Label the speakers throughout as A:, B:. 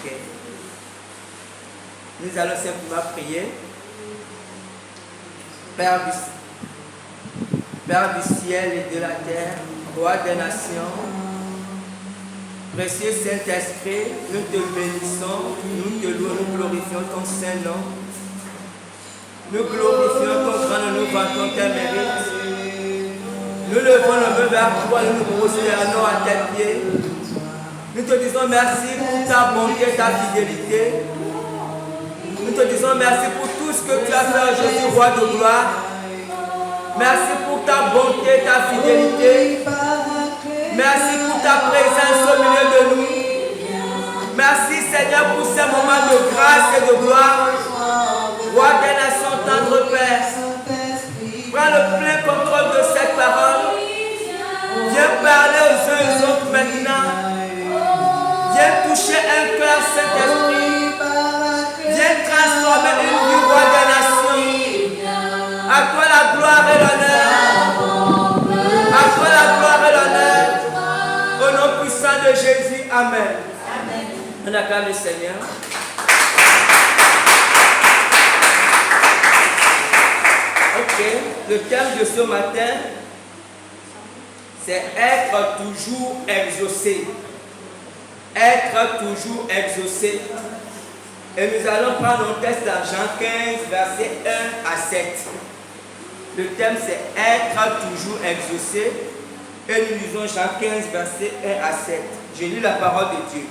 A: Ok. Nous allons simplement prier. Père du ciel et de la terre, roi des nations, précieux Saint-Esprit, nous te bénissons, nous te louons, nous glorifions ton Saint-Nom. Nous glorifions ton grand nom, nous vantons tes mérites. Nous levons nos mains vers toi, nous nous prosternons à tes pieds. Nous te disons merci pour ta bonté et ta fidélité. Nous te disons merci pour tout ce que tu as fait aujourd'hui, roi de gloire. Merci pour ta bonté et ta fidélité. Merci pour ta présence au milieu de nous. Merci Seigneur pour ces moments de grâce et de gloire. Roi des nations, tendre Père, prends le plein contrôle de cette parole. Viens parler aux uns et aux autres maintenant. Viens toucher un cœur, Saint-Esprit. Viens transformer une vie, roi des nations. À toi la gloire et l'honneur. À toi la gloire et l'honneur. Au nom puissant de Jésus. Amen. On acclame le Seigneur. Ok, le thème de ce matin, c'est être toujours exaucé. Être toujours exaucé. Et nous allons prendre un texte dans Jean 15, versets 1 à 7. Le thème c'est être toujours exaucé. Et nous lisons Jean 15, versets 1 à 7. Je lis la parole de Dieu.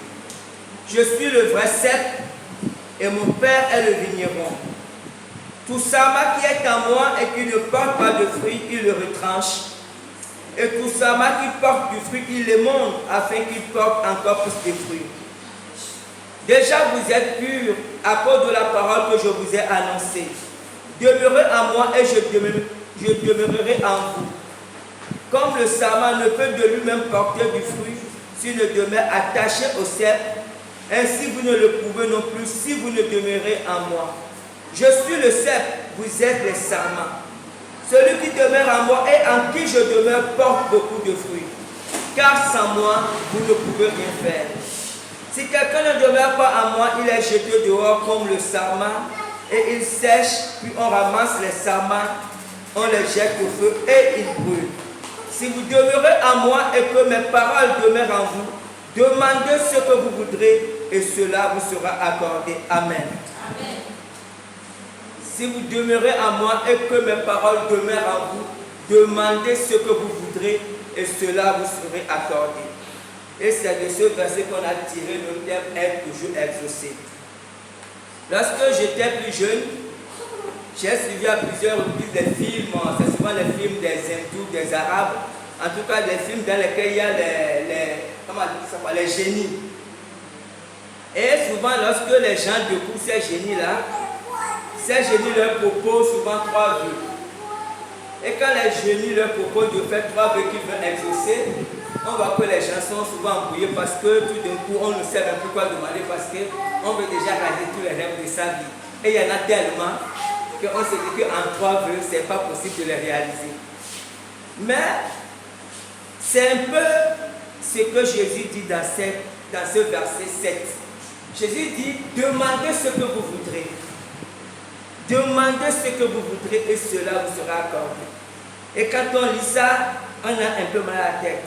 A: Je suis le vrai cep et mon Père est le vigneron. Tout sarment qui est en moi et qui ne porte pas de fruits, il le retranche. Et tout sarment qui porte du fruit, il l'émonde afin qu'il porte encore plus de fruits. Déjà vous êtes purs à cause de la parole que je vous ai annoncée. Demeurez en moi et je demeurerai en vous. Comme le sarment ne peut de lui-même porter du fruit s'il ne demeure attaché au cep, ainsi vous ne le pouvez non plus si vous ne demeurez en moi. Je suis le cep, vous êtes les sarments. Celui qui demeure en moi et en qui je demeure porte beaucoup de fruits. Car sans moi, vous ne pouvez rien faire. Si quelqu'un ne demeure pas en moi, il est jeté dehors comme le sarment et il sèche, puis on ramasse les sarments, on les jette au feu et ils brûlent. Si vous demeurez en moi et que mes paroles demeurent en vous, demandez ce que vous voudrez et cela vous sera accordé. Amen. Amen. Si vous demeurez en moi et que mes paroles demeurent en vous, demandez ce que vous voudrez et cela vous sera accordé. Et c'est de ce verset qu'on a tiré le thème être toujours exaucé. Lorsque j'étais plus jeune, j'ai suivi à plusieurs reprises des films, c'est souvent les films des hindous, des arabes, en tout cas des films dans lesquels il y a les génies. Et souvent lorsque les gens découvrent ces génies-là, ces génies leur proposent souvent 3 vœux. Et quand les génies leur proposent de faire 3 vœux qu'ils veulent exaucer, on voit que les gens sont souvent embrouillés parce que tout d'un coup on ne sait même plus quoi demander parce qu'on veut déjà réaliser tous les rêves de sa vie. Et il y en a tellement qu'on se dit qu'en 3 vœux, ce n'est pas possible de les réaliser. Mais c'est un peu ce que Jésus dit dans ce verset 7. Jésus dit, demandez ce que vous voudrez. Demandez ce que vous voudrez et cela vous sera accordé. Et quand on lit ça, on a un peu mal à la tête.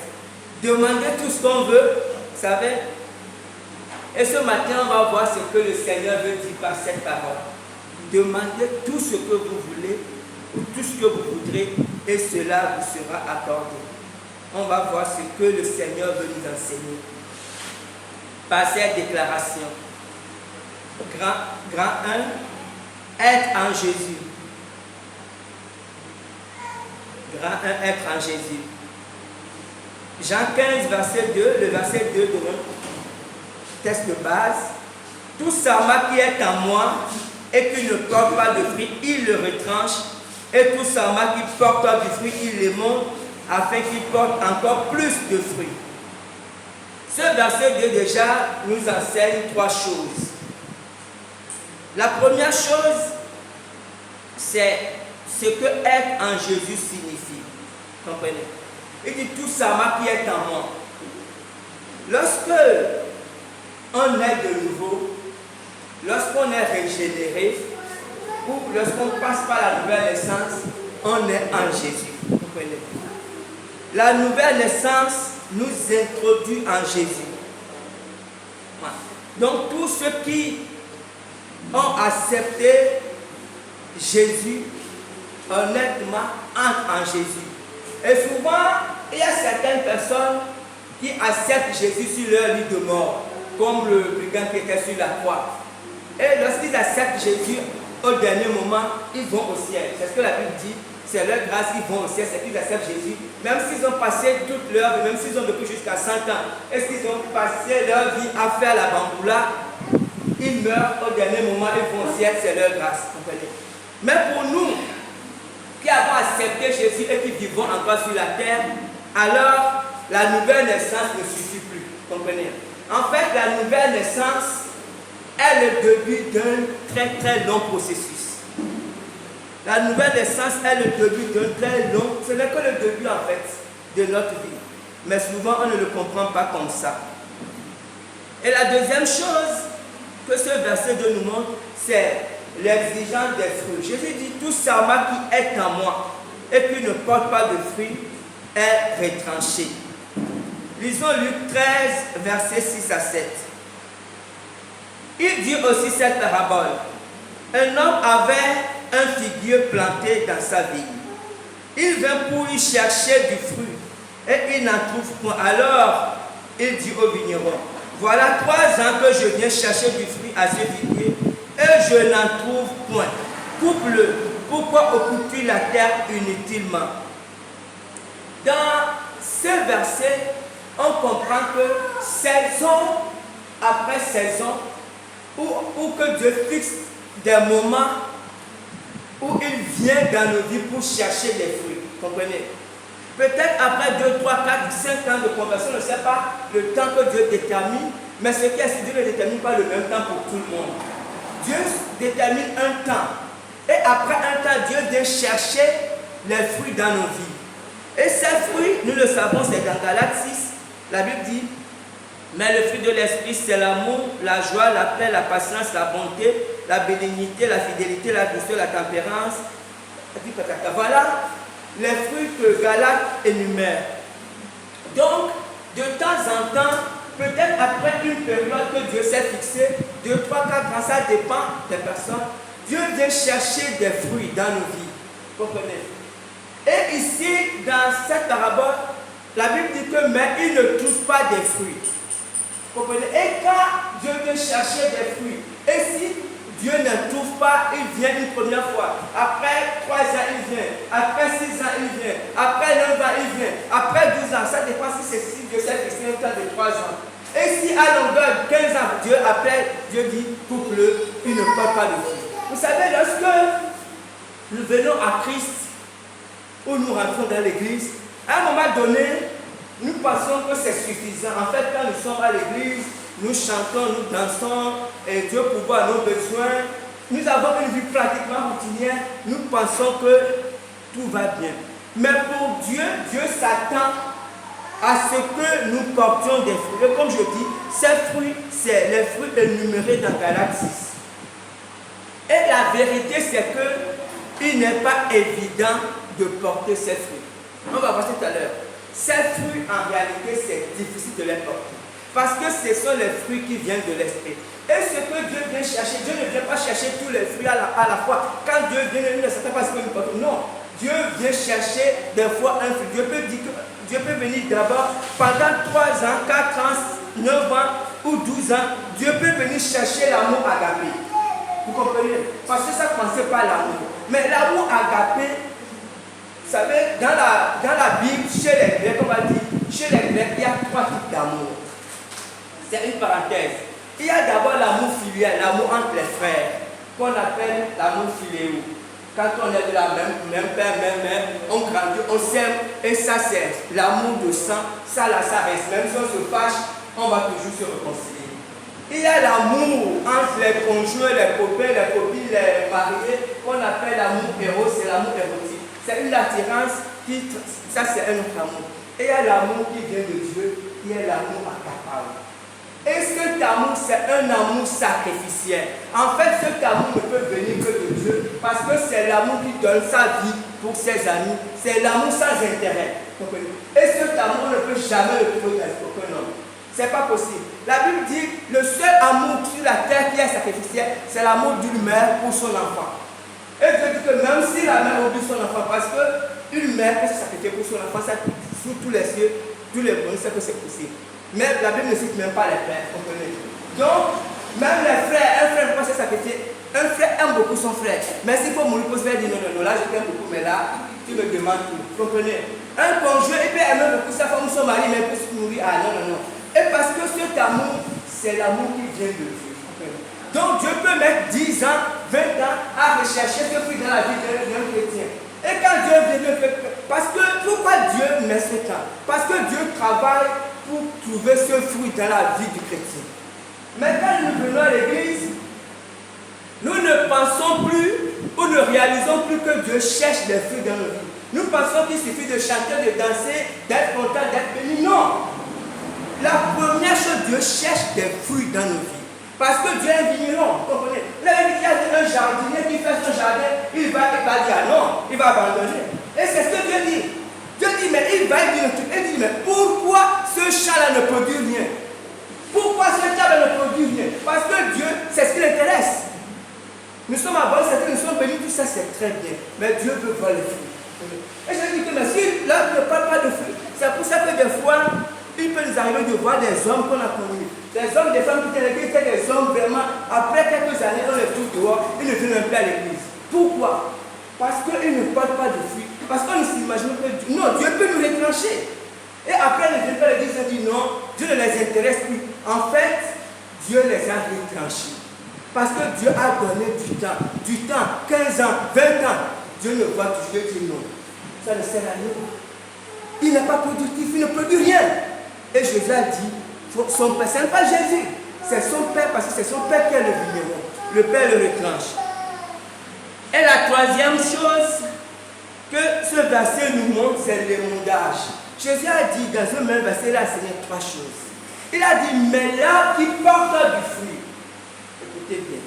A: Demandez tout ce qu'on veut, vous savez. Et ce matin, on va voir ce que le Seigneur veut dire par cette parole. Demandez tout ce que vous voulez, ou tout ce que vous voudrez, et cela vous sera accordé. On va voir ce que le Seigneur veut nous enseigner. Par cette déclaration. Grand 1, être en Jésus. Grand 1, être en Jésus. Jean 15, verset 2, le verset 2 de notre texte de base. Tout sarment qui est en moi et qui ne porte pas de fruit, il le retranche. Et tout sarment qui porte du fruit, il les monte afin qu'il porte encore plus de fruits. Ce verset 2 déjà nous enseigne 3 choses. La première chose, c'est ce que être en Jésus signifie. Comprenez? Il dit tout sarment qui est en moi. Lorsque on est de nouveau, lorsqu'on est régénéré ou lorsqu'on passe par la nouvelle naissance, on est en Jésus. Vous comprenez? La nouvelle naissance nous introduit en Jésus. Donc tous ceux qui ont accepté Jésus, honnêtement, entrent en Jésus. Et souvent, il y a certaines personnes qui acceptent Jésus sur leur lit de mort, comme le brigand qui était sur la croix. Et lorsqu'ils acceptent Jésus, au dernier moment, ils vont au ciel. C'est ce que la Bible dit. C'est leur grâce qu'ils vont au ciel, c'est qu'ils acceptent Jésus. Même s'ils ont passé toute leur vie, même s'ils ont vécu jusqu'à 100 ans, est-ce qu'ils ont passé leur vie à faire la bamboula? Ils meurent au dernier moment, ils vont au ciel, c'est leur grâce. Comprenez? Mais pour nous, qui avons accepté Jésus et qui vivons encore sur la terre, alors la nouvelle naissance ne suffit plus. Comprenez? En fait, la nouvelle naissance est le début d'un très très long processus. La nouvelle naissance est le début d'un très long, ce n'est que le début en fait de notre vie. Mais souvent on ne le comprend pas comme ça. Et la deuxième chose que ce verset 2 nous montre, c'est l'exigence des fruits. Jésus dit, tout serment qui est en moi et qui ne porte pas de fruits est retranché. Lisons Luc 13, versets 6 à 7. Il dit aussi cette parabole. Un homme avait un figuier planté dans sa vigne. Il vint pour y chercher du fruit et il n'en trouve point. Alors il dit au vigneron, voilà 3 ans que je viens chercher du fruit à ce figuier et je n'en trouve point. Coupe-le, pourquoi occupes-tu la terre inutilement? Dans ce verset, on comprend que saison après saison, ou que Dieu fixe des moments où il vient dans nos vies pour chercher des fruits. Comprenez? Peut-être après 2, 3, 4, 5 ans de conversion, je ne sais pas le temps que Dieu détermine, mais ce qui est, Dieu ne détermine pas le même temps pour tout le monde. Dieu détermine un temps. Et après un temps, Dieu vient chercher les fruits dans nos vies. Et ces fruits, nous le savons, c'est dans Galates 6. La Bible dit, mais le fruit de l'esprit, c'est l'amour, la joie, la paix, la patience, la bonté, la bénignité, la fidélité, la douceur, la tempérance. Voilà les fruits que Galates énumère. Donc, de temps en temps, peut-être après une période que Dieu s'est fixée, 2, 3, 4 ans, ça dépend des personnes, Dieu vient chercher des fruits dans nos vies. Comprenez? Et ici, dans cette parabole, la Bible dit que mais il ne trouve pas des fruits. Comprenez? Et quand Dieu vient chercher des fruits, et si Dieu ne trouve pas, il vient une première fois. Après 3 ans, il vient. Après 6 ans, il vient. Après 9 ans, il vient. Après 12 ans, ça dépend si Dieu s'est fixé un temps de 3 ans. Et si à longueur de 15 ans, Dieu appelle, Dieu dit, coupe-le, il ne porte pas de fruits. Vous savez, lorsque nous venons à Christ, ou nous rentrons dans l'église, à un moment donné, nous pensons que c'est suffisant. En fait, quand nous sommes à l'église, nous chantons, nous dansons, et Dieu pourvoit nos besoins. Nous avons une vie pratiquement routinière. Nous pensons que tout va bien. Mais pour Dieu, Dieu s'attend à ce que nous portions des fruits. Et comme je dis, ces fruits, c'est les fruits énumérés dans Galates 6. Et la vérité, c'est qu'il n'est pas évident de porter ces fruits. On va voir tout à l'heure. Ces fruits, en réalité, c'est difficile de les porter. Parce que ce sont les fruits qui viennent de l'esprit. Et ce que Dieu vient chercher, Dieu ne vient pas chercher tous les fruits à la fois. Quand Dieu vient, il ne sait pas ce que nous portons. Non. Dieu vient chercher des fois un fruit. Dieu peut venir d'abord pendant 3 ans, 4 ans, 9 ans ou 12 ans. Dieu peut venir chercher l'amour agapé. Vous comprenez? Parce que ça ne commençait pas l'amour. Mais l'amour agapé, vous savez, dans la Bible, chez les Grecs, on va dire, chez les Grecs, il y a 3 types d'amour. C'est une parenthèse. Il y a d'abord l'amour filial, l'amour entre les frères, qu'on appelle l'amour filéo. Quand on est de la même père, même mère, on grandit, on s'aime, et ça c'est l'amour de sang, ça là, ça reste. Même si on se fâche, on va toujours se réconcilier. Il y a l'amour entre les conjoints, les copains, les copines, les mariés, qu'on appelle l'amour héros, c'est l'amour érotique. C'est une attirance, ça c'est un autre amour. Et il y a l'amour qui vient de Dieu, il y a l'amour accaparé. Et cet amour, c'est un amour sacrificiel. En fait, cet amour ne peut venir que de Dieu parce que c'est l'amour qui donne sa vie pour ses amis. C'est l'amour sans intérêt. Et cet amour ne peut jamais le trouver dans aucun homme. C'est pas possible. La Bible dit le seul amour sur la terre qui est sacrificiel, c'est l'amour d'une mère pour son enfant. Et Dieu dit que même si la mère oublie son enfant, parce qu'une mère peut se sacrifier pour son enfant, ça, sous tous les cieux, tous les mondes, c'est que c'est possible. Mais la Bible ne cite même pas les frères, comprenez. Donc, même les frères, un frère ne peut pas se sacrifier. Un frère aime beaucoup son frère. Mais s'il faut mourir pour se faire dire non, non, non, là je t'aime beaucoup, mais là, tu me demandes tout. Comprenez. Un conjoint, il peut aimer beaucoup sa femme ou son mari, mais il peut se mourir. Ah non, non, non. Et parce que cet amour, c'est l'amour qui vient de Dieu. Donc Dieu peut mettre 10 ans, 20 ans à rechercher ce fruit dans la vie d'un chrétien. Et quand Dieu vient, parce que pourquoi Dieu met ce temps? Parce que Dieu travaille pour trouver ce fruit dans la vie du chrétien. Mais quand nous venons à l'église, nous ne pensons plus ou ne réalisons plus que Dieu cherche des fruits dans nos vies. Nous pensons qu'il suffit de chanter, de danser, d'être content, d'être béni. Non! La première chose, Dieu cherche des fruits dans nos vies. Parce que Dieu est un vigneron, comprenez? Là, il y a un jardinier qui fait son jardin, il va dire ah non, il va abandonner. Et c'est ce que Dieu dit. Dieu dit, mais il va dire tout. Il dit, mais pourquoi ce champ-là ne produit rien? Pourquoi ce champ-là ne produit rien? Parce que Dieu, c'est ce qui l'intéresse. Nous sommes à bonne santé, nous sommes bénis, tout ça c'est très bien. Mais Dieu veut voir les fruits. Et je dis que, mais si l'homme ne parle pas de fruits, c'est pour ça que des fois, il peut nous arriver de voir des hommes qu'on a connus. Des hommes, des femmes qui étaient à l'église, des hommes vraiment, après quelques années, on les trouve dehors, ils ne viennent même plus à l'église. Pourquoi? Parce qu'ils ne parlent pas de fruits. Parce qu'on ne s'imagine que Dieu, non, Dieu peut nous retrancher. Et après, ils ne viennent pas à l'église et disent non, Dieu ne les intéresse plus. En fait, Dieu les a retranchés. Parce que Dieu a donné du temps, 15 ans, 20 ans. Dieu ne voit toujours dire non. Ça ne sert à rien. Il n'est pas productif, il ne produit rien. Et Jésus a dit, son père, ce n'est pas Jésus, c'est son père parce que c'est son père qui est le vigneron. Le père le retranche. Et la troisième chose que ce verset nous montre, c'est l'émondage. Jésus a dit dans un même verset, il a enseigné 3 choses. Il a dit, mais l'arbre qui porte du fruit, écoutez bien,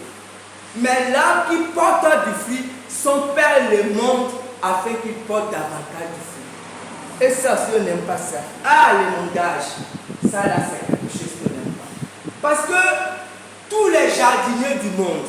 A: mais l'arbre qui porte du fruit, son père le montre afin qu'il porte davantage du fruit. Et ça, si on n'aime pas ça, l'émondage, ça là c'est quelque chose qu'on n'aime pas. Parce que tous les jardiniers du monde,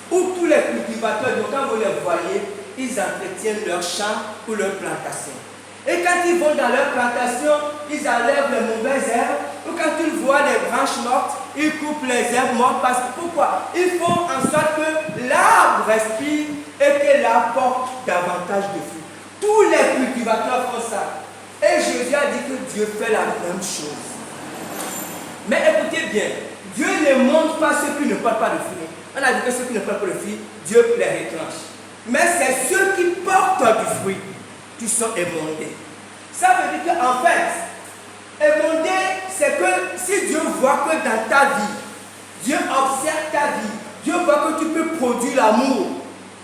A: ou tous les cultivateurs, donc quand vous les voyez, ils entretiennent leurs champs ou leurs plantations. Et quand ils vont dans leur plantation, ils enlèvent les mauvaises herbes, ou quand ils voient des branches mortes, ils coupent les herbes mortes. Parce que pourquoi? Ils font en sorte que l'arbre respire et que l'arbre porte davantage de fruits. Tous les cultivateurs font ça. Et Jésus a dit que Dieu fait la même chose. Mais écoutez bien, Dieu ne montre pas ceux qui ne portent pas de fruits. On a dit que ceux qui ne portent pas de fruits, Dieu les retranche. Mais c'est ceux qui portent du fruit qui sont émondés. Ça veut dire qu'en fait, émondé, c'est que si Dieu voit que dans ta vie, Dieu observe ta vie, Dieu voit que tu peux produire l'amour.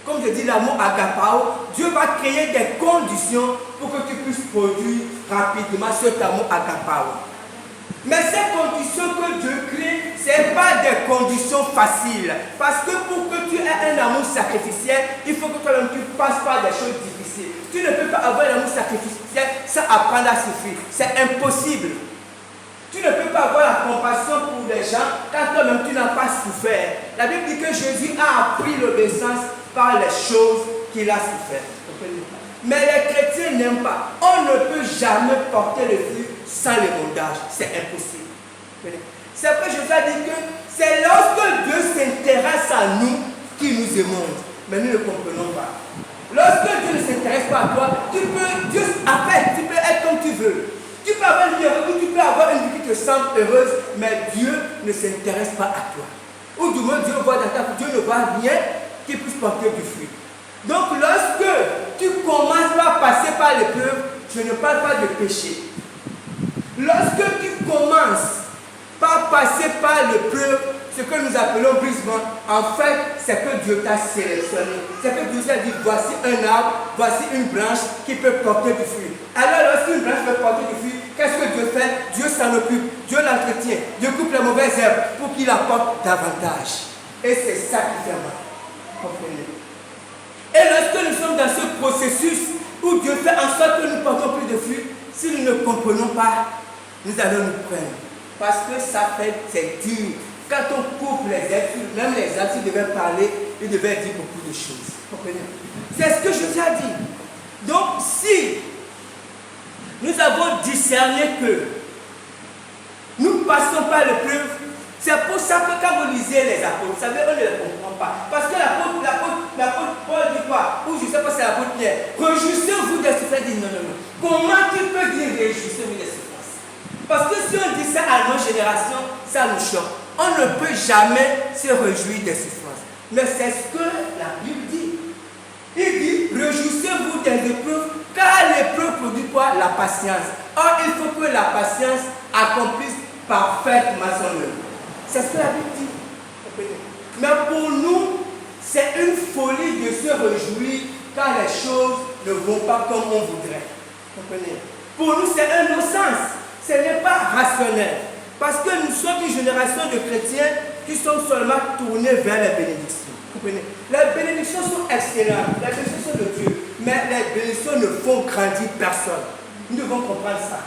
A: Comme je dis, l'amour agapao, Dieu va créer des conditions pour que tu puisses produire rapidement cet amour agapao. Mais ces conditions que Dieu crée, ce n'est pas des conditions faciles. Parce que pour que tu aies un amour sacrificiel, il faut que toi-même tu passes par des choses difficiles. Tu ne peux pas avoir un amour sacrificiel sans apprendre à souffrir. C'est impossible. Tu ne peux pas avoir la compassion pour les gens quand toi-même tu n'as pas souffert. La Bible dit que Jésus a appris l'obéissance par les choses qu'il a souffert. Mais les chrétiens n'aiment pas. On ne peut jamais porter le fruit sans l'émondage. C'est impossible. C'est pourquoi Jésus a dit que c'est lorsque Dieu s'intéresse à nous qu'il nous émonde. Mais nous ne comprenons pas. Lorsque Dieu ne s'intéresse pas à toi, tu peux être comme tu veux. Tu peux avoir une vie heureuse, tu peux avoir une vie qui te semble heureuse, mais Dieu ne s'intéresse pas à toi. Ou du moins Dieu voit dans ta vie, Dieu ne voit rien qui puisse porter du fruit. Donc lorsque tu commences par passer par l'épreuve, je ne parle pas de péché. Lorsque tu commences par passer par l'épreuve, ce que nous appelons brisement, en fait, c'est que Dieu t'a sélectionné. C'est que Dieu t'a dit, voici un arbre, voici une branche qui peut porter du fruit. Alors lorsqu'une branche peut porter du fruit, qu'est-ce que Dieu fait? Dieu s'en occupe, Dieu l'entretient, Dieu coupe les mauvaises herbes pour qu'il apporte davantage. Et c'est ça qui fait mal. Comprenez? Et lorsque nous sommes dans ce processus où Dieu fait en sorte que nous portons plus de fruits, si nous ne comprenons pas, nous allons nous prendre. Parce que ça fait, c'est dur. Quand on coupe les herbes, même les arbres, s'ils devaient parler, ils devaient dire beaucoup de choses. Comprenez? C'est ce que Jésus a dit. Donc, si nous avons discerné que nous passons par l'épreuve, c'est pour ça que quand vous lisez les apôtres, vous savez, on ne les comprend pas. Parce que l'apôtre Paul dit quoi? Ou je ne sais pas si c'est l'apôtre Pierre. Réjouissez-vous des souffrances. Il dit non, non, non. Comment tu peux dire réjouissez-vous des souffrances? Parce que si on dit ça à nos générations, ça nous choque. On ne peut jamais se réjouir des souffrances. Mais c'est ce que la Bible dit. Il dit, réjouissez-vous des épreuves, car l'épreuve produit quoi? La patience. Or, il faut que la patience accomplisse parfaitement son œuvre. C'est ce que la Bible dit. Mais pour nous, c'est une folie de se réjouir quand les choses ne vont pas comme on voudrait. Comprenez? Pour nous, c'est un non-sens. Ce n'est pas rationnel. Parce que nous sommes une génération de chrétiens qui sont seulement tournés vers les bénédictions. Comprenez? Les bénédictions sont excellentes. Les bénédictions sont de Dieu. Mais les bénédictions ne font grandir personne. Nous devons comprendre ça.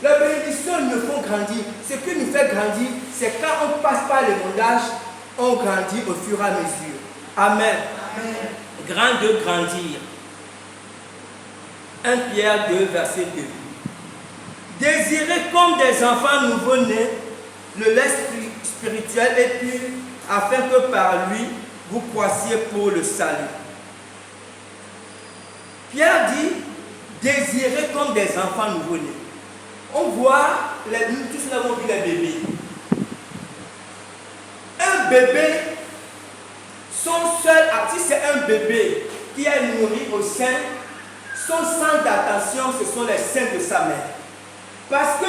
A: Les bénédictions ne font grandir. Ce qui nous fait grandir, c'est quand on passe par le mondage, on grandit au fur et à mesure. Amen. Amen. Grand de grandir. 1 Pierre 2, verset 2. Désirez comme des enfants nouveau-nés le lait spirituel et pur, afin que par lui, vous croissiez pour le salut. Pierre dit, désirez comme des enfants nouveau-nés. On voit, nous tous avons vu les bébés. Un bébé, son seul actif, c'est un bébé qui est nourri au sein. Son centre d'attention, ce sont les seins de sa mère. Parce que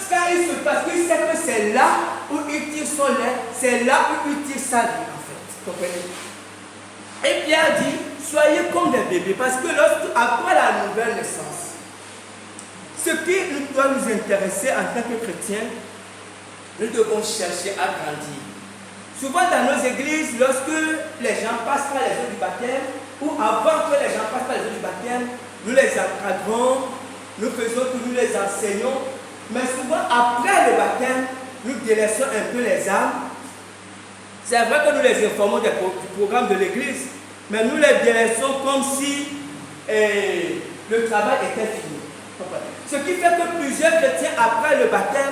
A: quand il se passe, il sait que c'est là où il tire son lait, c'est là où il tire sa vie, en fait. Comprenez? Et Pierre dit, soyez comme des bébés, parce que après la nouvelle naissance, ce qui doit nous intéresser en tant que chrétiens, nous devons chercher à grandir. Souvent dans nos églises, lorsque les gens passent par les eaux du baptême, ou avant que les gens passent par les eaux du baptême, nous les encadrons, nous faisons que nous les enseignons, mais souvent après le baptême, nous délaissons un peu les âmes. C'est vrai que nous les informons du programme de l'église, mais nous les délaissons comme si le travail était fini. Ce qui fait que plusieurs chrétiens, après le baptême,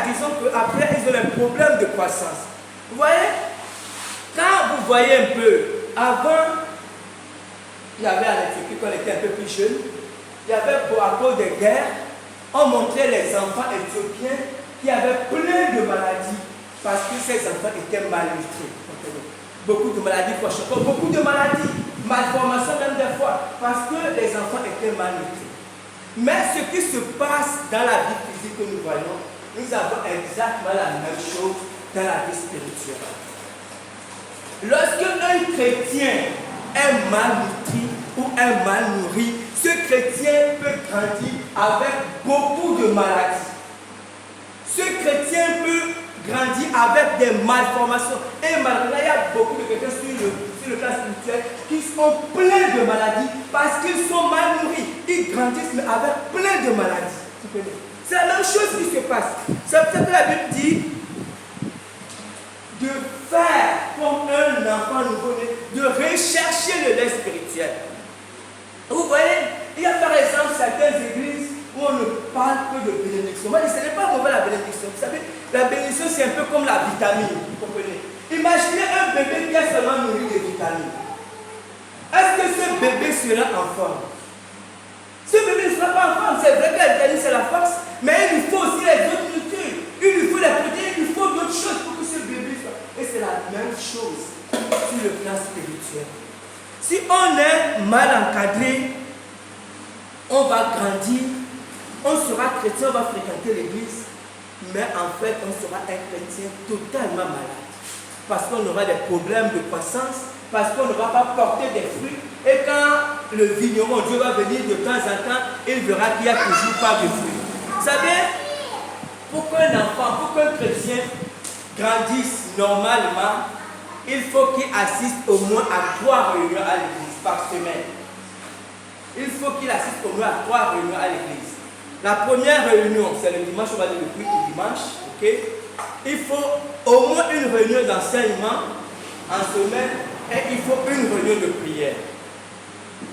A: disons qu'après, ils ont un problème de croissance. Vous voyez, quand vous voyez un peu, avant, il y avait à l'Éthiopie, quand on était un peu plus jeune, il y avait à cause des guerres, on montrait les enfants éthiopiens qui avaient plein de maladies parce que ces enfants étaient malnutris. Beaucoup de maladies, beaucoup de maladies, malformations même des fois, parce que les enfants étaient malnutris. Mais ce qui se passe dans la vie physique que nous voyons, nous avons exactement la même chose dans la vie spirituelle. Lorsque un chrétien est malnutri ou est mal nourri, ce chrétien peut grandir avec beaucoup de maladies. Ce chrétien peut grandir avec des malformations. Et malgré, il y a beaucoup de chrétiens sur le plan spirituel qui sont pleins de maladies parce qu'ils sont mal nourris. Ils grandissent mais avec plein de maladies. C'est la même chose qui se passe. C'est pour ça que la Bible dit de faire comme un enfant nouveau-né, de rechercher le lait spirituel. Vous voyez, il y a par exemple certaines églises où on ne parle que de bénédiction. Moi, ce n'est pas mauvais la bénédiction. Vous savez, la bénédiction, c'est un peu comme la vitamine. Vous comprenez? Imaginez un bébé qui est seulement nourri de vitamines. Est-ce que ce bébé sera en forme? Ce bébé ne sera pas en forme. C'est vrai que la vitamine, c'est la force, mais il lui faut aussi les autres nutriments. Il lui faut les protéines, il lui faut d'autres choses pour que ce bébé soit. Et c'est la même chose sur le plan spirituel. Si on est mal encadré, on va grandir, on sera chrétien, on va fréquenter l'église, mais en fait, on sera un chrétien totalement malade. Parce qu'on aura des problèmes de croissance, parce qu'on ne va pas porter des fruits. Et quand le vigneron, Dieu va venir de temps en temps, il verra qu'il n'y a toujours pas de fruits. savez, pour qu'un enfant, pour qu'un chrétien grandisse normalement, il faut qu'il assiste au moins à 3 réunions à l'église par semaine. Il faut qu'il assiste au moins à 3 réunions à l'église. La première réunion, c'est le dimanche, on va dire le culte du dimanche. Okay? Il faut au moins une réunion d'enseignement en semaine et il faut une réunion de prière.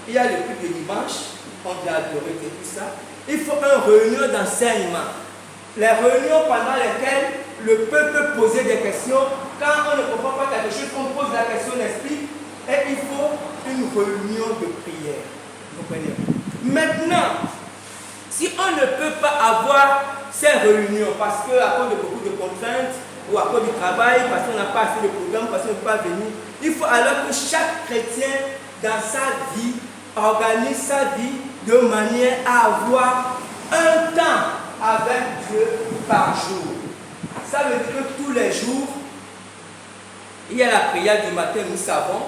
A: Il y a le culte du dimanche, on vient adorer et tout ça. Il faut une réunion d'enseignement. Les réunions pendant lesquelles le peuple peut poser des questions. Quand on ne comprend pas quelque chose, on pose la question, on explique. Et il faut une réunion de prière. Vous comprenez? Maintenant, si on ne peut pas avoir ces réunions parce qu'à cause de beaucoup de contraintes ou à cause du travail, parce qu'on n'a pas assez de programmes, parce qu'on ne peut pas venir, il faut alors que chaque chrétien dans sa vie organise sa vie de manière à avoir un temps avec Dieu par jour. Ça veut dire que tous les jours, il y a la prière du matin, nous savons.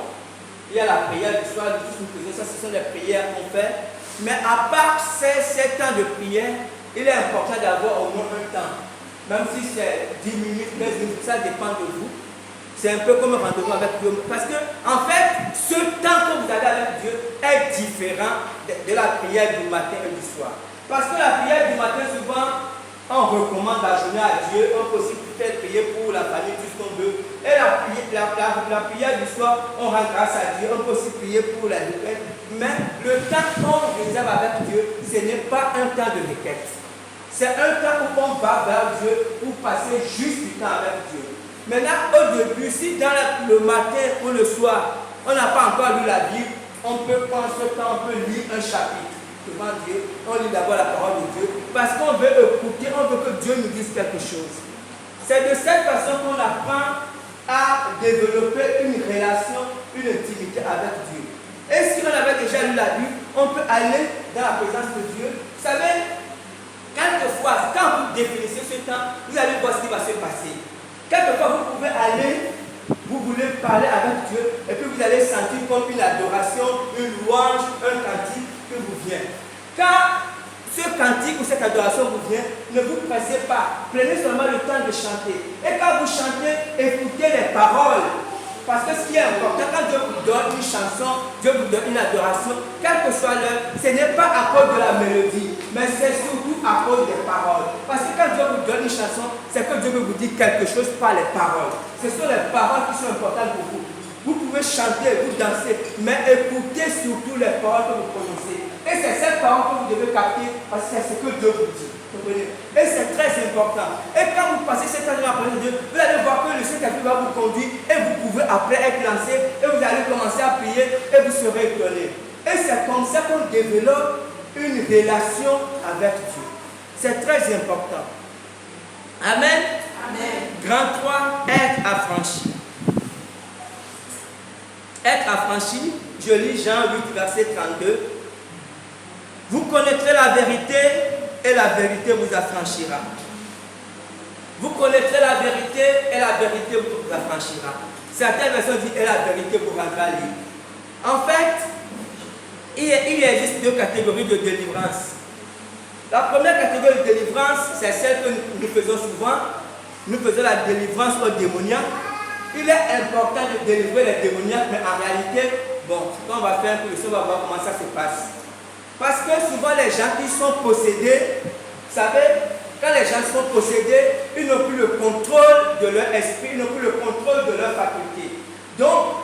A: Il y a la prière du soir, nous faisons ça, ce sont les prières qu'on fait. Mais à part ces temps de prière, il est important d'avoir au moins un temps. Même si c'est 10 minutes, 15 minutes, ça dépend de vous. C'est un peu comme un rendez-vous avec Dieu. Parce que, en fait, ce temps que vous avez avec Dieu est différent de la prière du matin et du soir. Parce que la prière du matin, souvent, on recommande la journée à Dieu. On peut aussi peut-être prier pour la famille, tout ce qu'on veut. Et la prière du soir, on rend grâce à Dieu. On peut aussi prier pour la requête. Mais le temps qu'on réserve avec Dieu, ce n'est pas un temps de requête. C'est un temps où on va vers Dieu pour passer juste du temps avec Dieu. Maintenant, au début, si dans le matin ou le soir, on n'a pas encore lu la Bible, on peut prendre ce temps, on peut lire un chapitre devant Dieu. On lit d'abord la parole de Dieu parce qu'on veut écouter, on veut que Dieu nous dise quelque chose. C'est de cette façon qu'on apprend à développer une relation, une intimité avec Dieu. Et si on avait déjà lu la Bible, on peut aller dans la présence de Dieu. Vous savez, quelquefois, quand vous définissez ce temps, vous allez voir ce qui va se passer. Quelquefois, vous pouvez aller, vous voulez parler avec Dieu, et puis vous allez sentir comme une adoration, une louange, un cantique que vous vient. Quand ce cantique ou cette adoration vous vient, ne vous pressez pas. Prenez seulement le temps de chanter. Et quand vous chantez, écoutez les paroles. Parce que ce qui est important, quand Dieu vous donne une chanson, Dieu vous donne une adoration, quelle que soit l'heure, ce n'est pas à cause de la mélodie, mais c'est surtout à cause des paroles. Parce que quand Dieu vous donne une chanson, c'est que Dieu veut vous dire quelque chose par les paroles. Ce sont les paroles qui sont importantes pour vous. Vous pouvez chanter, vous danser, mais écoutez surtout les paroles que vous prononcez. Et c'est cette parole que vous devez capter, parce que c'est ce que Dieu vous dit. Et c'est très important. Et quand vous passez cette année à parler de Dieu, vous allez voir que le Saint-Esprit va vous conduire et vous pouvez après être lancé et vous allez commencer à prier et vous serez étonné. Et c'est comme ça qu'on développe une relation avec Dieu. C'est très important. Amen. Amen. Grand 3, être affranchi. Être affranchi, je lis Jean 8, verset 32. Vous connaîtrez la vérité et la vérité vous affranchira. Vous connaîtrez la vérité et la vérité vous affranchira. Certaines personnes disent et la vérité vous rendra libre. En fait, il existe 2 catégories de délivrance. La première catégorie de délivrance, c'est celle que nous faisons souvent. Nous faisons la délivrance aux démoniaques. Il est important de délivrer les démoniaques, mais en réalité, bon, ce qu'on va faire pour le soir, on va voir comment ça se passe. Parce que souvent les gens qui sont possédés, vous savez, quand les gens sont possédés, ils n'ont plus le contrôle de leur esprit, ils n'ont plus le contrôle de leur faculté. Donc,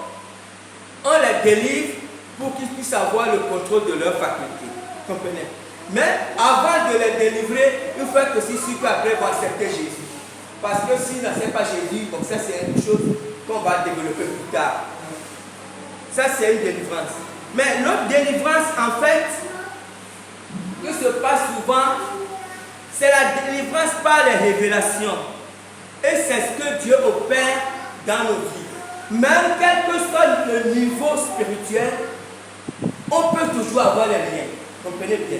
A: on les délivre pour qu'ils puissent avoir le contrôle de leur faculté. Vous comprenez? Mais avant de les délivrer, il faut être aussi sûr qu'après vont accepter Jésus. Parce que s'ils n'acceptent pas Jésus, comme ça c'est une chose qu'on va développer plus tard. Ça c'est une délivrance. Mais l'autre délivrance, en fait, qui se passe souvent, c'est la délivrance par les révélations. Et c'est ce que Dieu opère dans nos vies. Même quel que soit le niveau spirituel, on peut toujours avoir les liens. Comprenez bien.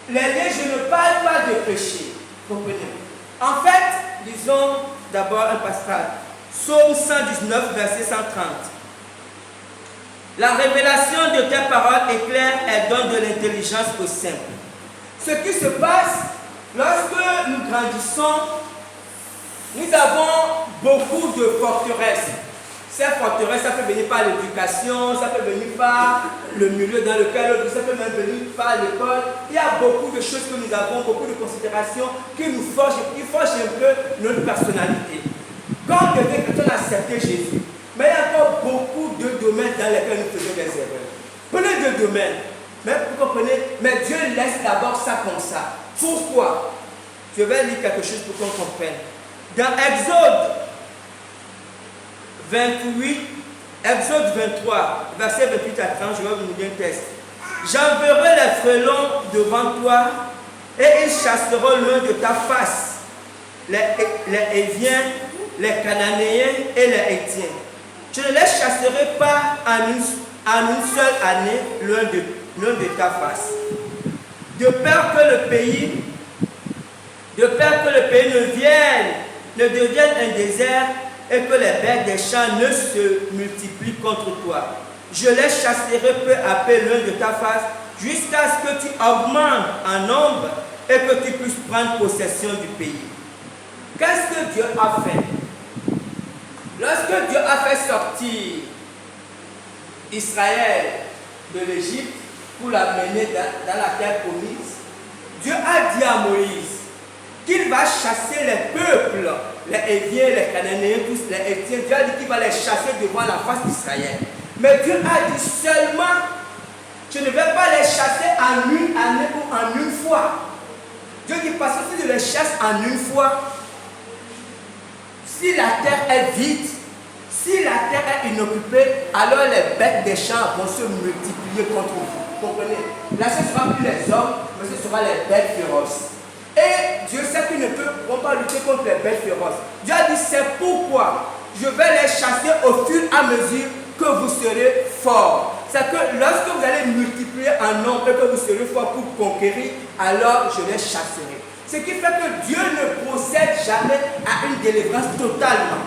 A: Les liens, je ne parle pas de péché. Comprenez. En fait, lisons d'abord un passage. Psaume 119, verset 130. La révélation de tes paroles éclaire et donne de l'intelligence aux simples. Ce qui se passe Lorsque nous grandissons, nous avons beaucoup de forteresses. Ces forteresses, ça peut venir par l'éducation, ça peut venir par le milieu dans lequel, ça peut même venir par l'école. Il y a beaucoup de choses que nous avons, beaucoup de considérations qui nous forgent, qui forgent un peu notre personnalité. Quand on devient chrétien, on a accepté Jésus. Mais il y a encore beaucoup de domaines dans lesquels nous faisons des erreurs. Prenez deux domaines. Mais vous comprenez, mais Dieu laisse d'abord ça comme ça. Pourquoi? Je vais lire quelque chose pour qu'on comprenne. Dans Exode 28, Exode 23, verset 28 à 30, je vais vous donner un texte. J'enverrai les frelons devant toi et ils chasseront loin de ta face les Héviens, les Cananéens et les Hétiens. Je ne les chasserai pas en une seule année loin de ta face. De peur que le pays ne devienne un désert et que les bêtes des champs ne se multiplient contre toi. Je les chasserai peu à peu loin de ta face, jusqu'à ce que tu augmentes en nombre et que tu puisses prendre possession du pays. Qu'est-ce que Dieu a fait? Lorsque Dieu a fait sortir Israël de l'Égypte pour l'amener dans la terre promise, Dieu a dit à Moïse qu'il va chasser les peuples, les Héviens, les Cananéens, tous les Hétiens. Dieu a dit qu'il va les chasser devant la face d'Israël. Mais Dieu a dit seulement, je ne vais pas les chasser en une année ou en une fois. Dieu dit parce que si je les chasse en une fois, si la terre est vide, si la terre est inoccupée, alors les bêtes des champs vont se multiplier contre vous. Vous comprenez? Là, ce ne sera plus les hommes, mais ce sera les bêtes féroces. Et Dieu sait qu'ils ne pourront pas lutter contre les bêtes féroces. Dieu a dit, c'est pourquoi je vais les chasser au fur et à mesure que vous serez forts. C'est que lorsque vous allez multiplier en nombre et que vous serez forts pour conquérir, alors je les chasserai. Ce qui fait que Dieu ne procède jamais à une délivrance totalement.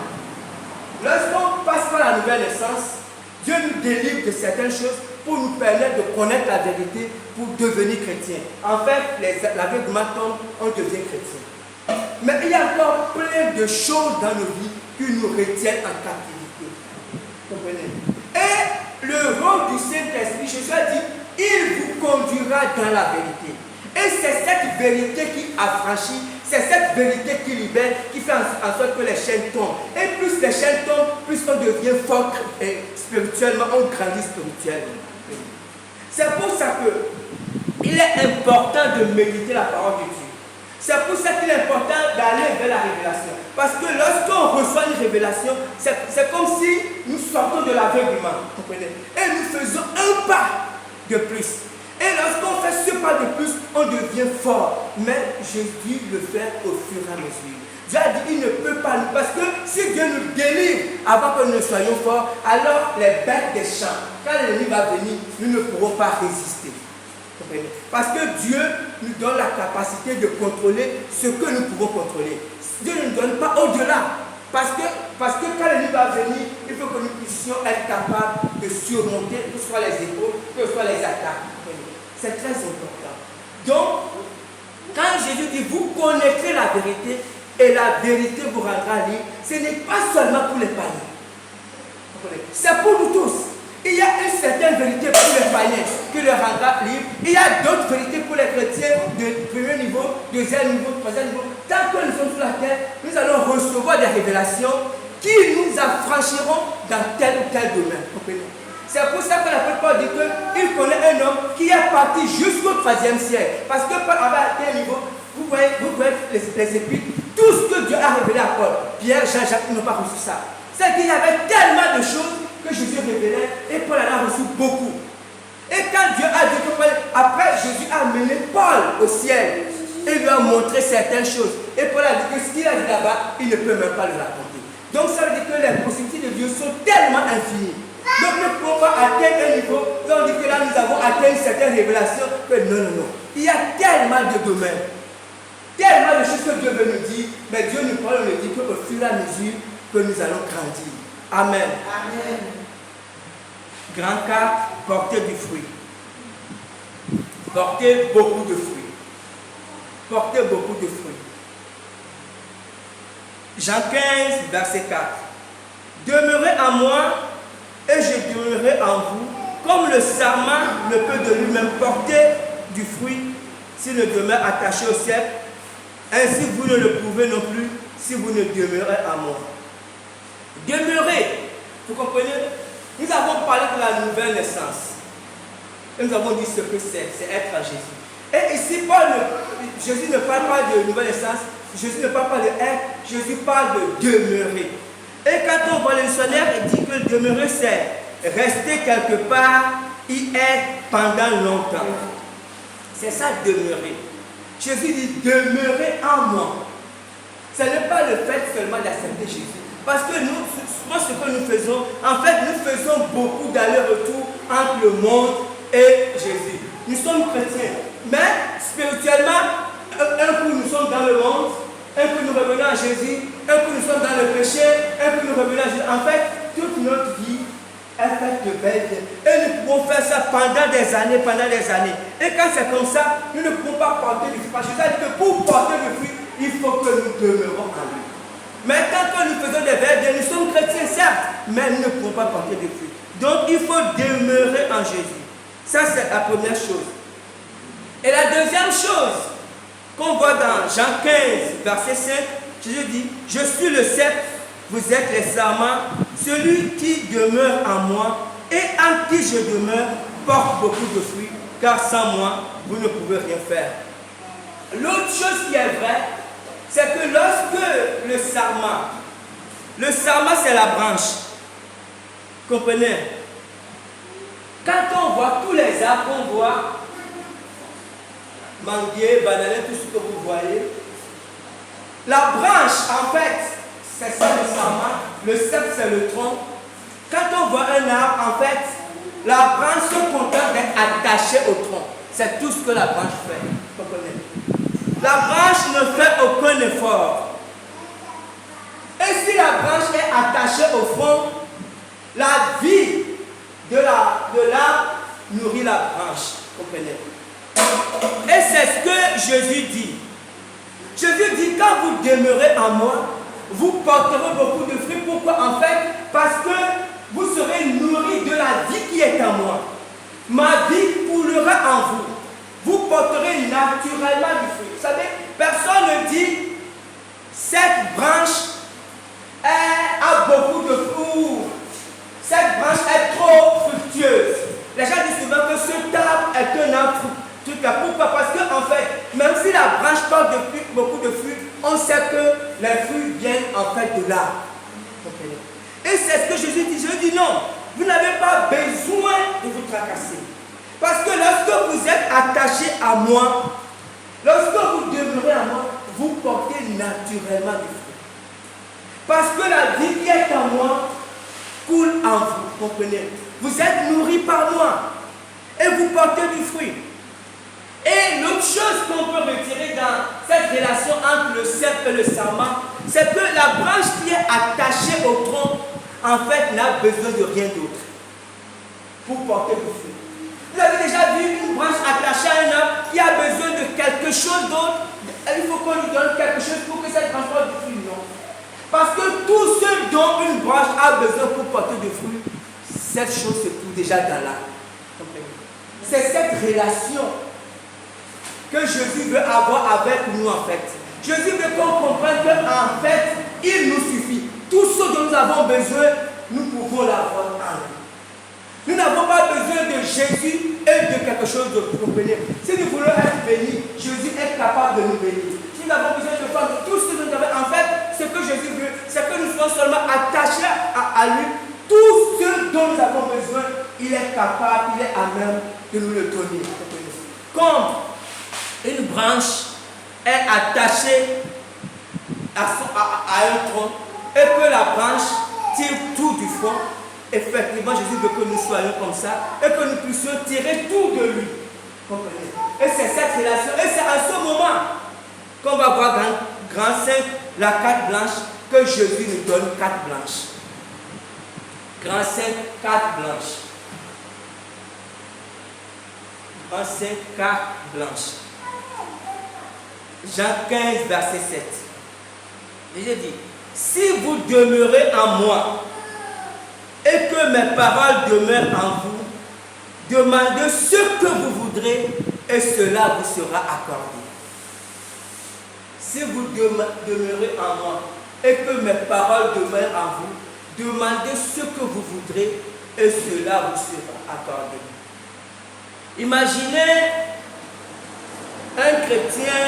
A: Lorsqu'on passe par la nouvelle naissance, Dieu nous délivre de certaines choses pour nous permettre de connaître la vérité pour devenir chrétien. En fait, l'aveuglement tombe, on devient chrétien. Mais il y a encore plein de choses dans nos vies qui nous retiennent en captivité. Vous comprenez? Et le rôle du Saint-Esprit, Jésus a dit, il vous conduira dans la vérité. Et c'est cette vérité qui affranchit, c'est cette vérité qui libère, qui fait en sorte que les chaînes tombent. Et plus les chaînes tombent, plus on devient fort et spirituellement, on grandit spirituellement. C'est pour ça qu'il est important de méditer la parole de Dieu. C'est pour ça qu'il est important d'aller vers la révélation. Parce que lorsqu'on reçoit une révélation, c'est comme si nous sortons de l'aveuglement. Et nous faisons un pas de plus. Et lorsqu'on fait ce pas de plus, on devient fort. Mais Jésus le fait au fur et à mesure. Dieu a dit qu'il ne peut pas nous. Parce que si Dieu nous délivre avant que nous ne soyons forts, alors les bêtes des champs, quand l'ennemi va venir, nous ne pourrons pas résister. Parce que Dieu nous donne la capacité de contrôler ce que nous pouvons contrôler. Dieu ne nous donne pas au-delà. Parce que quand l'ennemi va venir, il faut que nous puissions être capables de surmonter, que ce soit les épaules, que ce soit les attaques. C'est très important. Donc, quand Jésus dit, vous connaîtrez la vérité et la vérité vous rendra libre, ce n'est pas seulement pour les païens. C'est pour nous tous. Il y a une certaine vérité pour les païens qui les rendra libres. Il y a d'autres vérités pour les chrétiens de premier niveau, deuxième niveau, troisième niveau. Tant que nous sommes sur la terre, nous allons recevoir des révélations qui nous affranchiront dans tel ou tel domaine. C'est pour ça que l'apôtre Paul dit qu'il connaît un homme qui est parti jusqu'au 3e siècle. Parce que Paul avait atteint un niveau, vous voyez les épîtres, tout ce que Dieu a révélé à Paul, Pierre, Jean-Jacques n'ont pas reçu ça. C'est qu'il y avait tellement de choses que Jésus révélait et Paul en a reçu beaucoup. Et quand Dieu a dit que Paul, après Jésus a amené Paul au ciel et lui a montré certaines choses. Et Paul a dit que ce qu'il a dit là-bas, il ne peut même pas le raconter. Donc ça veut dire que les possibilités de Dieu sont tellement infinies. Donc nous ne pouvons pas atteindre un niveau où on dit que là nous avons atteint une certaine révélation. Que non. Il y a tellement de domaines, tellement de choses que Dieu veut nous dire, mais Dieu nous parle, nous dit qu'au fur et à mesure que nous allons grandir. Amen. Amen. Grand 4, porter du fruit. Porter beaucoup de fruits. portez beaucoup de fruits. Jean 15, verset 4. Demeurez en moi et je demeurerai en vous, comme le sarment ne peut de lui-même porter du fruit s'il ne demeure attaché au ciel, ainsi vous ne le pouvez non plus si vous ne demeurez en moi. Demeurez, vous comprenez? Nous avons parlé de la nouvelle naissance. Et nous avons dit ce que c'est être à Jésus. Et ici, Jésus ne parle pas de nouvelle naissance, Jésus ne parle pas de être, Jésus parle de demeurer. Et quand on voit le dictionnaire, il dit que demeurer, c'est rester quelque part, y être pendant longtemps. C'est ça, demeurer. Jésus dit demeurer en moi. Ce n'est pas le fait seulement d'accepter Jésus. Parce que nous, souvent ce que nous faisons, en fait, nous faisons beaucoup d'aller-retour entre le monde et Jésus. Nous sommes chrétiens, mais spirituellement, un coup nous sommes dans le monde, un coup nous revenons à Jésus, un coup nous sommes dans le péché, un coup nous revenons à Jésus. En fait, toute notre vie est faite de belles vies. Et nous pouvons faire ça pendant des années, Et quand c'est comme ça, nous ne pouvons pas porter du fruit. Parce que Jésus a dit que pour porter du fruit, il faut que nous demeurons en lui. Maintenant, quand nous faisons des belles vies, nous sommes chrétiens, certes, mais nous ne pouvons pas porter du fruit. Donc, il faut demeurer en Jésus. Ça, c'est la première chose. Et la deuxième chose qu'on voit dans Jean 15, verset 5, Jésus dit, je suis le cep, vous êtes les sarments, celui qui demeure en moi et en qui je demeure porte beaucoup de fruits, car sans moi, vous ne pouvez rien faire. L'autre chose qui est vraie, c'est que lorsque le sarment c'est la branche, comprenez? Quand on voit tous les arbres qu'on voit, manguier, bananier, tout ce que vous voyez, la branche, en fait, c'est ça le sarment, le cep, c'est le tronc. Quand on voit un arbre, en fait, la branche se contente d'être attachée au tronc. C'est tout ce que la branche fait. Vous comprenez? La branche ne fait aucun effort. Et si la branche est attachée au fond, la vie de l'arbre nourrit la branche. Vous comprenez? Et c'est ce que Jésus dit. Jésus dit, quand vous demeurez en moi, vous porterez beaucoup de fruits. Pourquoi? En fait, parce que vous serez nourris de la vie qui est en moi. Ma vie coulera en vous. Vous porterez naturellement du fruit. Vous savez, personne ne dit, cette branche a beaucoup de fruits. Cette branche est trop fructueuse. Les gens disent souvent que cet arbre est un arbre fructueux. Pourquoi? Parce que en fait, même si la branche porte beaucoup de fruits, on sait que les fruits viennent en fait de l'arbre. Et c'est ce que Jésus dit. Jésus dit non, vous n'avez pas besoin de vous tracasser. Parce que lorsque vous êtes attaché à moi, lorsque vous demeurez à moi, vous portez naturellement du fruit. Parce que la vie qui est en moi coule en vous. Comprenez? Vous êtes nourris par moi et vous portez du fruit. Et l'autre chose qu'on peut retirer dans cette relation entre le cep et le sarment, c'est que la branche qui est attachée au tronc, en fait, n'a besoin de rien d'autre pour porter du fruit. Vous avez déjà vu une branche attachée à un arbre qui a besoin de quelque chose d'autre? Il faut qu'on lui donne quelque chose pour que cette branche porte du fruit, non? Parce que tout ce dont une branche a besoin pour porter du fruit, cette chose se trouve déjà dans l'arbre. C'est cette relation que Jésus veut avoir avec nous en fait. Jésus veut qu'on comprenne qu'en fait, il nous suffit. Tout ce dont nous avons besoin, nous pouvons l'avoir en lui. Nous n'avons pas besoin de Jésus et de quelque chose d'autre. Vous comprenez? Si nous voulons être bénis, Jésus est capable de nous bénir. Si nous avons besoin de faire tout ce que nous avons, en fait, ce que Jésus veut, c'est que nous soyons seulement attachés à lui. Tout ce dont nous avons besoin, il est capable, il est à même de nous le donner. Comme une branche est attachée à un tronc et que la branche tire tout du fond, effectivement Jésus veut que nous soyons comme ça et que nous puissions tirer tout de lui. Comprenez? Et c'est cette relation, et c'est à ce moment qu'on va voir grand 5, la carte blanche, que Jésus nous donne carte blanche. Grand 5, carte blanche. Grand 5, carte blanche. Jean 15, verset 7. Jésus dit, si vous demeurez en moi et que mes paroles demeurent en vous, demandez ce que vous voudrez et cela vous sera accordé. Si vous demeurez en moi et que mes paroles demeurent en vous, demandez ce que vous voudrez et cela vous sera accordé. Imaginez un chrétien,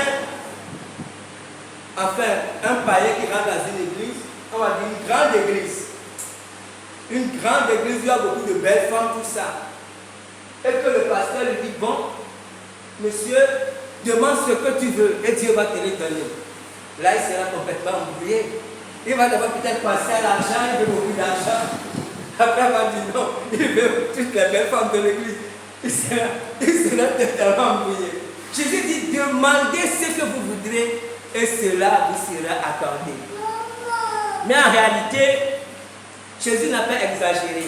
A: enfin un païen qui rentre dans une église, on va dire une grande église. Une grande église où il y a beaucoup de belles femmes, tout ça. Et que le pasteur lui dit, bon, monsieur, demande ce que tu veux et Dieu va te le donner. Là, il sera complètement embrouillé. Il va d'abord peut-être passer à l'argent, il veut beaucoup d'argent. Après, il va dire non, il veut toutes les belles femmes de l'église. Il sera totalement embrouillé. Jésus dit, demandez ce que vous voudrez et cela vous sera accordé. Mais en réalité, Jésus n'a pas exagéré.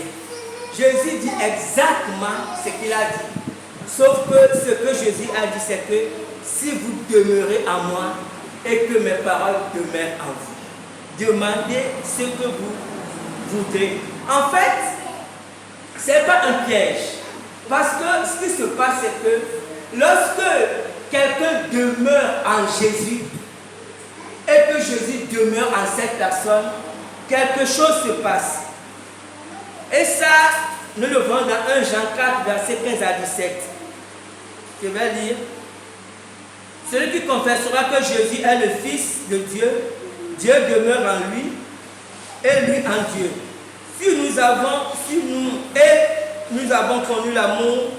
A: Jésus dit exactement ce qu'il a dit. Sauf que ce que Jésus a dit, c'est que si vous demeurez en moi et que mes paroles demeurent en vous, demandez ce que vous voudrez. En fait, ce n'est pas un piège. Parce que ce qui se passe, c'est que lorsque quelqu'un demeure en Jésus et que Jésus demeure en cette personne, quelque chose se passe. Et ça, nous le voyons dans 1 Jean 4, verset 15 à 17. Je vais lire. Celui qui confessera que Jésus est le Fils de Dieu, Dieu demeure en lui et lui en Dieu. Si nous avons connu l'amour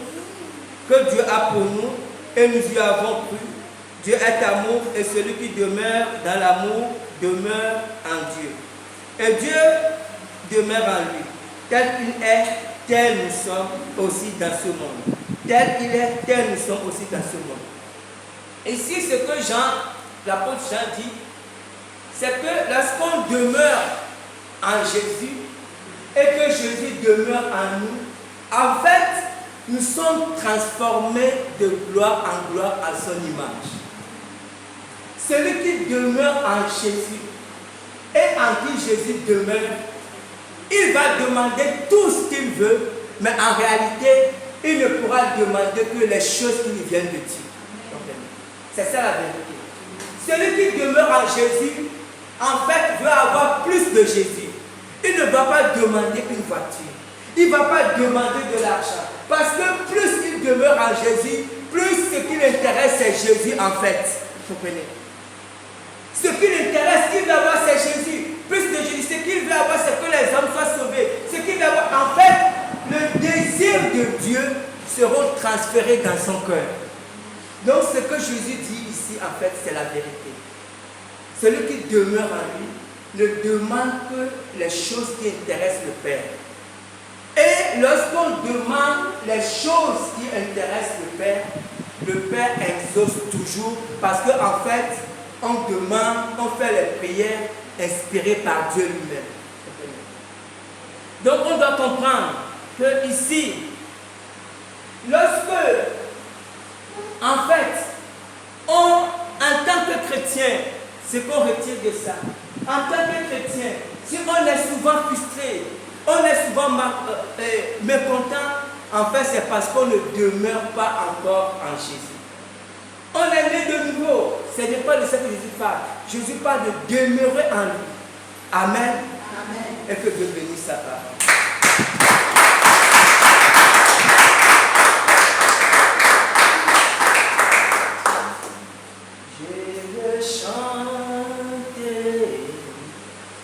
A: que Dieu a pour nous et nous y avons cru, Dieu est amour et celui qui demeure dans l'amour demeure en Dieu. Et Dieu demeure en lui. Tel qu'il est, tel nous sommes aussi dans ce monde. Tel qu'il est, tel nous sommes aussi dans ce monde. Ici, ce que l'apôtre Jean dit, c'est que lorsqu'on demeure en Jésus et que Jésus demeure en nous, en fait, nous sommes transformés de gloire en gloire à son image. Celui qui demeure en Jésus et en qui Jésus demeure, il va demander tout ce qu'il veut, mais en réalité, il ne pourra demander que les choses qui lui viennent de Dieu. C'est ça la vérité. Celui qui demeure en Jésus, en fait, veut avoir plus de Jésus. Il ne va pas demander une voiture. Il ne va pas demander de l'argent. Parce que plus il demeure en Jésus, plus ce qui l'intéresse, c'est Jésus en fait. Vous comprenez? Ce qui l'intéresse, ce qu'il veut avoir, c'est Jésus. Plus de Jésus. Ce qu'il veut avoir, c'est que les hommes soient sauvés. Ce qu'il veut avoir, en fait, le désir de Dieu seront transférés dans son cœur. Donc ce que Jésus dit ici, en fait, c'est la vérité. Celui qui demeure en lui ne demande que les choses qui intéressent le Père. Et lorsqu'on demande les choses qui intéressent le Père exauce toujours parce qu'en fait, on demande, on fait les prières inspirées par Dieu lui-même. Donc on doit comprendre que ici, lorsque, en fait, en tant que chrétien, ce qu'on retire de ça, en tant que chrétien, si on est souvent frustré, on est souvent mécontent, en fait c'est parce qu'on ne demeure pas encore en Jésus. On est né de nouveau, ce n'est pas de ça que Jésus parle. Jésus parle de demeurer en lui. Amen. Amen. Et que Dieu bénisse sa parole. Je veux chanter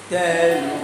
A: tellement.